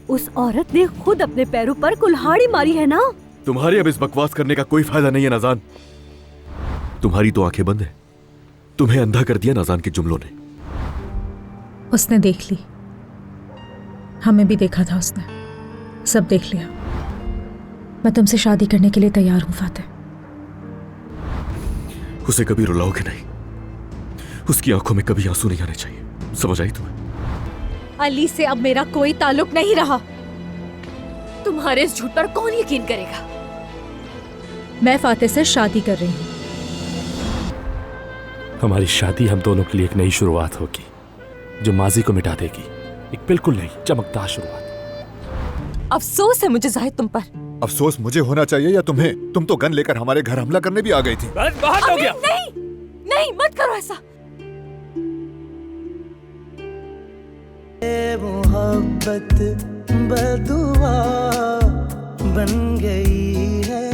उस औरत ने खुद अपने पैरों पर कुल्हाड़ी मारी है ना। तुम्हारी अब इस बकवास करने का कोई फायदा नहीं है नाज़ान। तुम्हारी तो आंखें बंद है। तुम्हें अंधा कर दिया नाज़ान के जुमलों ने। उसने देख ली, हमें भी देखा था उसने, सब देख लिया। मैं तुमसे शादी करने के लिए तैयार हूं फातिह। उसे कभी रुलाओगे नहीं, उसकी आंखों में कभी आंसू नहीं आने चाहिए, समझ आई तुम्हें? अली से अब मेरा कोई ताल्लुक नहीं रहा। तुम्हारे इस झूठ पर कौन यकीन करेगा? मैं फातिह से शादी कर रही हूँ। हमारी शादी हम दोनों के लिए एक नई शुरुआत होगी जो माजी को मिटा देगी। एक बिल्कुल नई चमकदार शुरुआत। अफसोस है मुझे जाहिद तुम पर। अफसोस मुझे होना चाहिए या तुम्हें? तुम तो गन लेकर हमारे घर हमला करने भी आ गई थी। बस बहुत हो गया। नहीं नहीं, मत करो ऐसा। मोहब्बत बदुआ बन गई है।